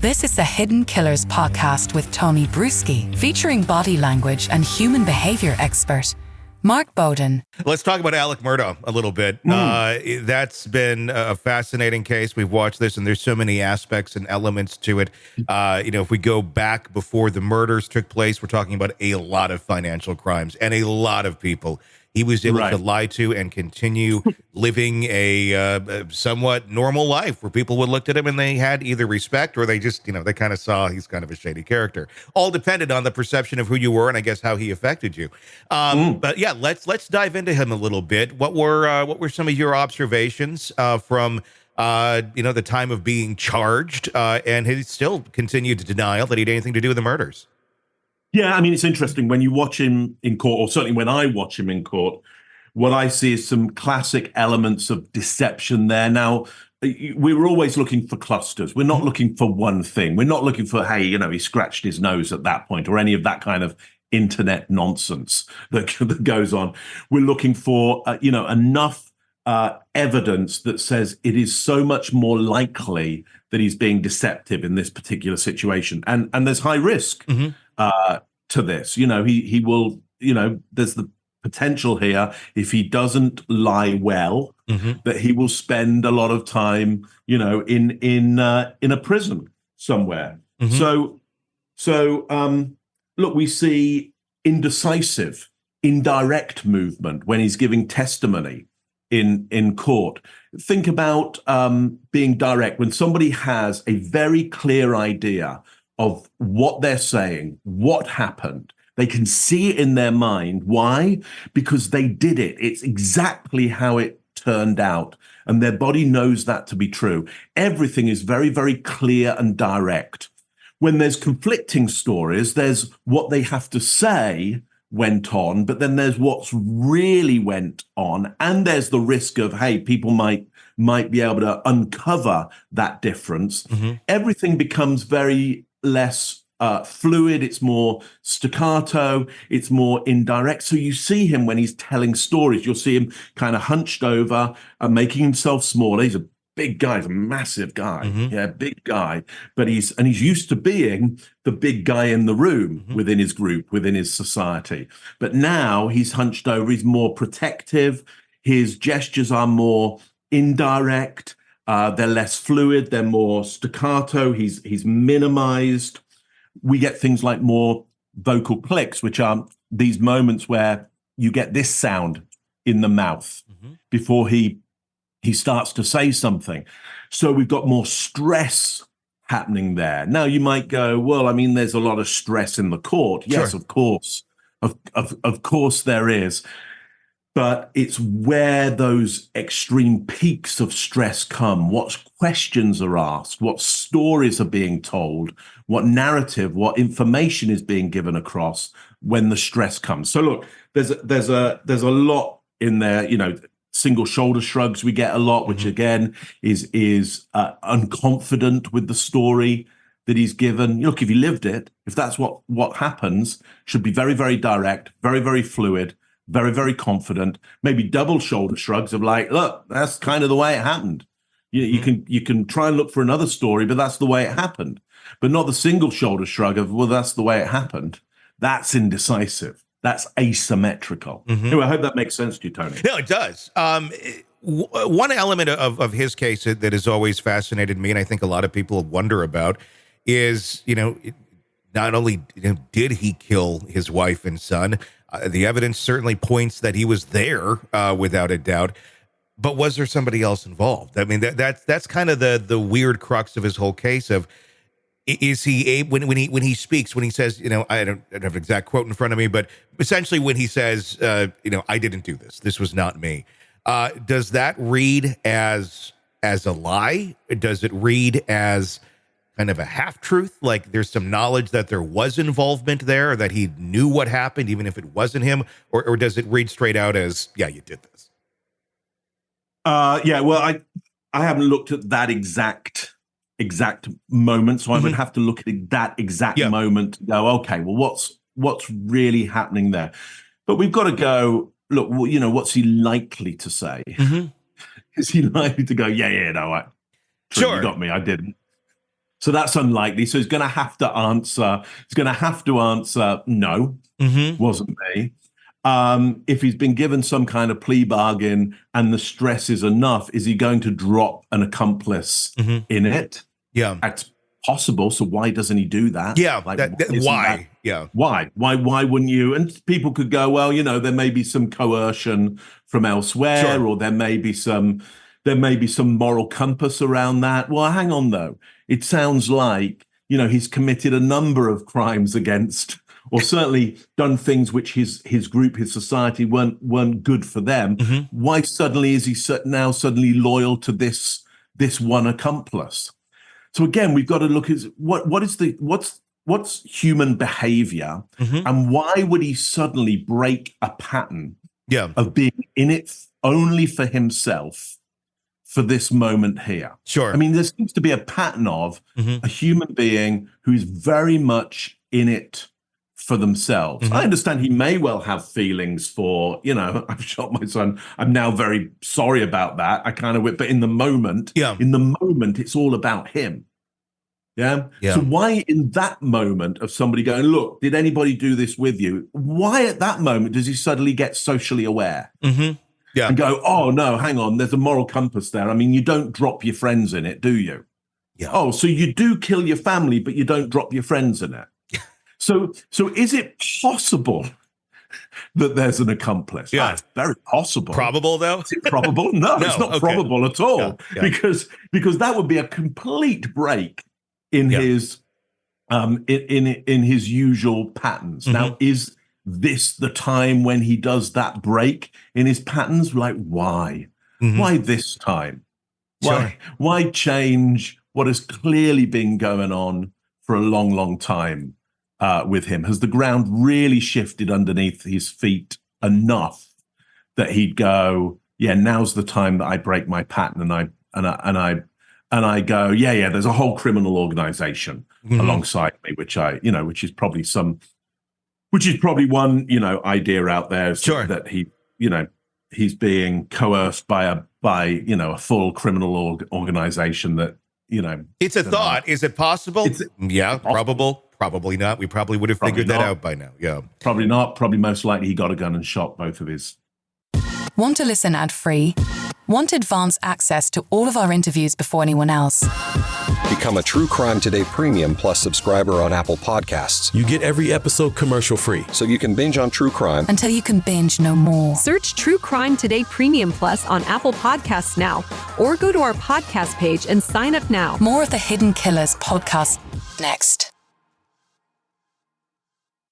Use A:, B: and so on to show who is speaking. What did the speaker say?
A: This is the Hidden Killers podcast with Tony Brueski, featuring body language and human behavior expert Mark Bowden.
B: Let's talk about Alex Murdaugh a little bit. That's been a fascinating case. We've watched this, and there's so many aspects and elements to it. If we go back before the murders took place, we're talking about a lot of financial crimes and a lot of people he was able to lie to and continue living a somewhat normal life where people would look at him and they had either respect or they just, they kind of saw he's kind of a shady character. All depended on the perception of who you were and I guess how he affected you. But yeah, let's dive into him a little bit. What were some of your observations from the time of being charged? And he still continued to deny that he had anything to do with the murders.
C: Yeah, I mean, it's interesting when you watch him in court, or certainly when I watch him in court, what I see is some classic elements of deception there. Now, we were always looking for clusters. We're not looking for one thing. We're not looking for, hey, he scratched his nose at that point or any of that kind of internet nonsense that goes on. We're looking for, enough evidence that says it is so much more likely that he's being deceptive in this particular situation. And there's high risk. To this, he will, there's the potential here if he doesn't lie well, that he will spend a lot of time, in a prison somewhere. So look, we see indecisive, indirect movement when he's giving testimony in court. Think about being direct when somebody has a very clear idea of what they're saying, what happened. They can see it in their mind. Why? Because they did it. It's exactly how it turned out. And their body knows that to be true. Everything is very, very clear and direct. When there's conflicting stories, there's what they have to say went on, but then there's what's really went on. And there's the risk of, hey, people might be able to uncover that difference. Everything becomes very less fluid, it's more staccato, it's more indirect. So you see him when he's telling stories, you'll see him kind of hunched over, making himself smaller. He's a big guy, he's a massive guy, big guy, but he's used to being the big guy in the room within his group, within his society. But now he's hunched over, he's more protective, his gestures are more indirect. They're less fluid. They're more staccato. He's minimized. We get things like more vocal clicks, which are these moments where you get this sound in the mouth before he starts to say something. So we've got more stress happening there. Now you might go, well, I mean, there's a lot of stress in the court. Yes, of course. Of course there is. But it's where those extreme peaks of stress come, what questions are asked, what stories are being told, what narrative, what information is being given across when the stress comes. So look, there's a lot in there, single shoulder shrugs we get a lot, which again is unconfident with the story that he's given. Look, if he lived it, if that's what happens, should be very, very direct, very, very fluid, very, very confident, maybe double shoulder shrugs of like, look, that's kind of the way it happened. You can try and look for another story, but that's the way it happened. But not the single shoulder shrug of, well, that's the way it happened. That's indecisive. That's asymmetrical. Anyway, I hope that makes sense to you, Tony.
B: No, it does. One element of his case that has always fascinated me, and I think a lot of people wonder about, is, not only did he kill his wife and son, the evidence certainly points that he was there without a doubt. But was there somebody else involved? I mean, that's kind of the weird crux of his whole case. Of is he able, when he speaks, when he says, I don't have an exact quote in front of me, but essentially when he says, I didn't do this. This was not me. Does that read as a lie? Does it read as kind of a half-truth, like there's some knowledge that there was involvement there, or that he knew what happened, even if it wasn't him, or does it read straight out as, yeah, you did this?
C: Well, I haven't looked at that exact moment, so I would have to look at that exact moment to go, okay, well, what's really happening there? But we've got to go, look, what's he likely to say? Is he likely to go, no,
B: sure,
C: you got me, I didn't? So that's unlikely. So he's going to have to answer. No, wasn't me. If he's been given some kind of plea bargain and the stress is enough, is he going to drop an accomplice in it?
B: Yeah.
C: That's possible. So why doesn't he do that?
B: Yeah.
C: Like,
B: why? Yeah.
C: Why wouldn't you? And people could go, well, there may be some coercion from elsewhere, or there may be some moral compass around that. Well, hang on though. It sounds like, he's committed a number of crimes against, or certainly done things which his group, his society weren't good for them. Why suddenly is he now suddenly loyal to this one accomplice? So again, we've got to look at what's human behavior, and why would he suddenly break a pattern of being in it only for himself for this moment here?
B: Sure.
C: I mean, there seems to be a pattern of a human being who's very much in it for themselves. I understand he may well have feelings for, I've shot my son. I'm now very sorry about that. But in the moment, it's all about him. Yeah. So why in that moment of somebody going, look, did anybody do this with you? Why at that moment does he suddenly get socially aware? And go, oh no, hang on, there's a moral compass there. I mean, you don't drop your friends in it, do you?
B: Yeah.
C: Oh, so you do kill your family, but you don't drop your friends in it. So is it possible that there's an accomplice?
B: Yeah.
C: It's very possible.
B: Probable though?
C: Is it probable? No, it's not probable at all. Because that would be a complete break in his in his usual patterns. Now, is this the time when he does that break in his patterns? Like, why? Why this time? Why change what has clearly been going on for a long, long time with him? Has the ground really shifted underneath his feet enough that he'd go, yeah, now's the time that I break my pattern and I go, yeah, there's a whole criminal organization alongside me, which is probably one, idea out there that he's being coerced by a full criminal organization that,
B: It's a thought. Is it possible? Probable. Probably not. We probably would have figured that out by now. Yeah.
C: Probably not. Probably most likely he got a gun and shot both of his.
A: Want to listen ad-free? Want advanced access to all of our interviews before anyone else?
D: Become a True Crime Today Premium Plus subscriber on Apple Podcasts.
E: You get every episode commercial-free.
D: So you can binge on true crime
A: until you can binge no more.
F: Search True Crime Today Premium Plus on Apple Podcasts now, or go to our podcast page and sign up now.
A: More of the Hidden Killers podcast next.